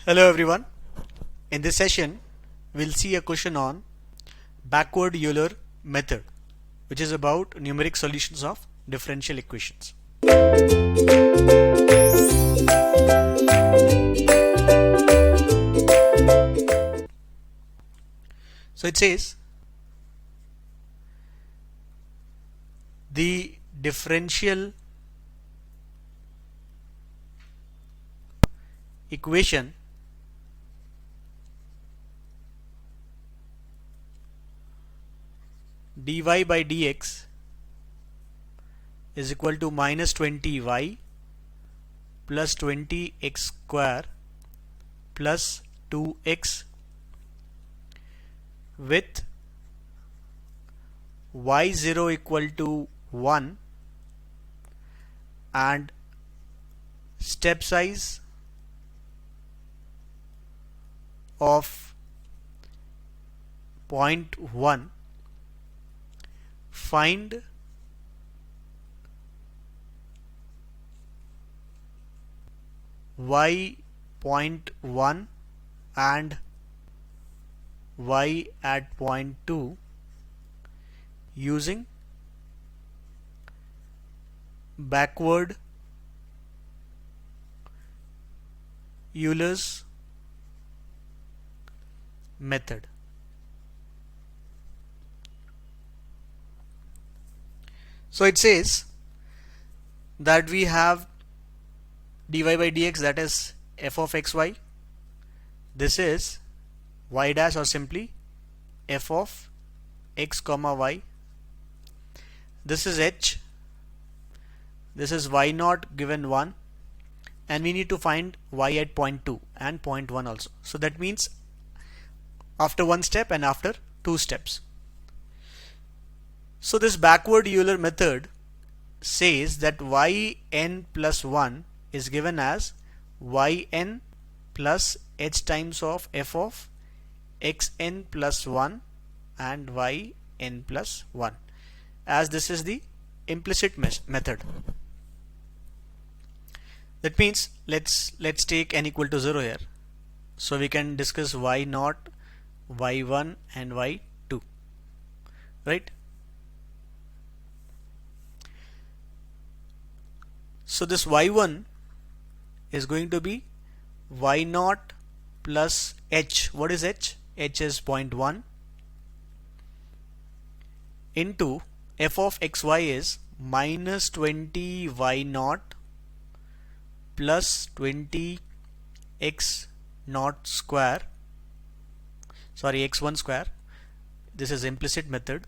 Hello everyone. In this session, we'll see a question on backward Euler method, which is about numeric solutions of differential equations. So it says the differential equation dy by dx is equal to minus 20y plus 20x square plus 2x with y0 equal to 1 and step size of 0.1. Find y 0.1 and y at 0.2 using backward Euler's method. So it says that we have dy by dx, that is f of xy. This is y dash, or simply f of x comma y. This is h. This is y naught given 1, and we need to find y at 0.2 and 0.1 also. So that means after one step and after two steps. So this backward Euler method says that yn plus 1 is given as yn plus h times of f of xn plus 1 and yn plus 1, as this is the implicit method. That means let's take n equal to 0 here, so we can discuss y naught, y1 and y2, right? So this y1 is going to be y naught plus h. What is h? H is 0.1 into f of xy is minus 20 y naught plus 20 x naught square, sorry, x1 square. This is implicit method,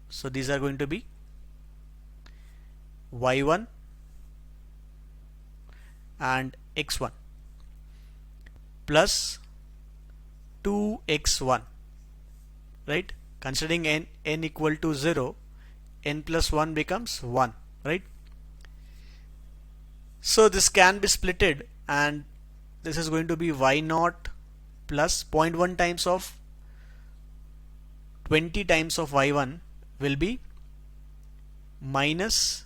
so these are going to be y1 and x1 plus 2x1, right? Considering n equal to 0, n plus 1 becomes 1, right? So this can be splitted, and this is going to be y naught plus 0.1 times of 20 times of y1 will be minus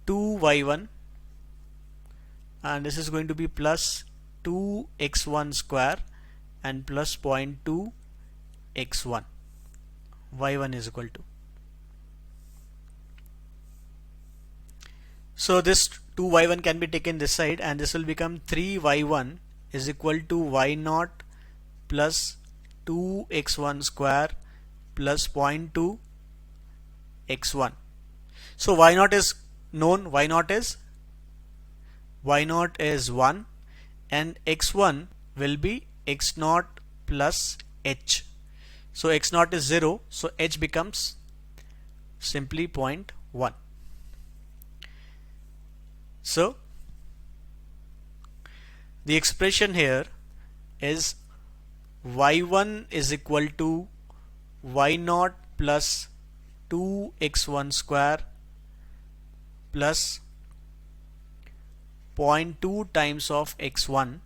2y1, and this is going to be plus 2x1 square and plus 0.2 x1. y1 is equal to, so this 2y1 can be taken this side, and this will become 3y1 is equal to y naught plus 2x1 square plus 0.2 x1. So y naught is known, y naught is 1, and x1 will be x naught plus h. So x naught is 0, so h becomes simply 0.1. So the expression here is y1 is equal to y naught plus 2x1 square plus 0.2 times of x1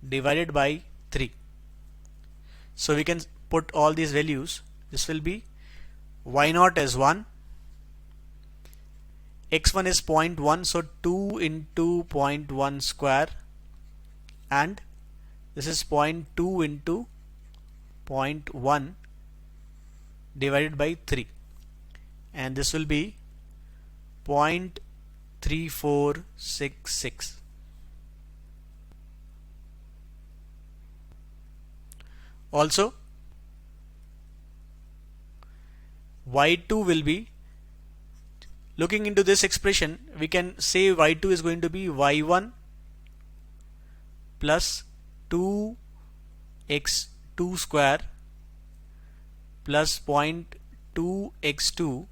divided by 3. So we can put all these values. This will be y naught as 1, x1 is 0.1, so 2 into 0.1 square, and this is 0.2 into 0.1 divided by 3, and this will be 0.3466. Also, y2 will be, looking into this expression, we can say y2 is going to be y1 plus 2x2 square plus 0.2 x2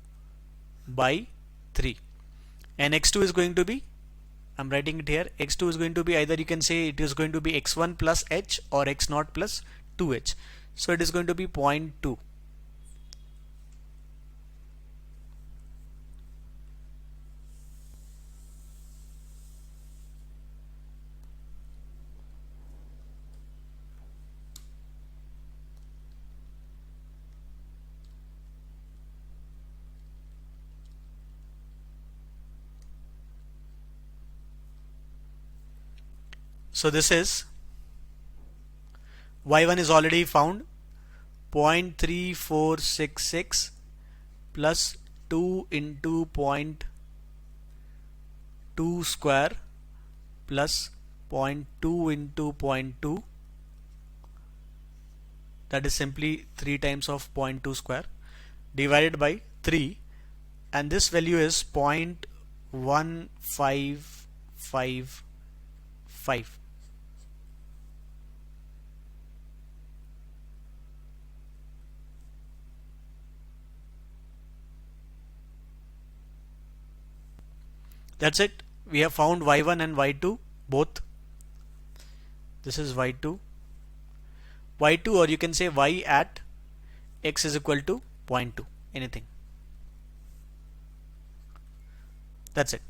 by 3, and x2 is going to be, I'm writing it here, x2 is going to be, either you can say it is going to be x1 plus h or x0 plus 2h, so it is going to be 0.2. So this is, y1 is already found, 0.3466 plus 2 into 0.2 square plus 0.2 into 0.2, that is simply 3 times of 0.2 square, divided by 3, and this value is 0.1555. That's it. We have found y1 and y2 both. This is y2, or you can say y at x is equal to 0.2, anything. That's it.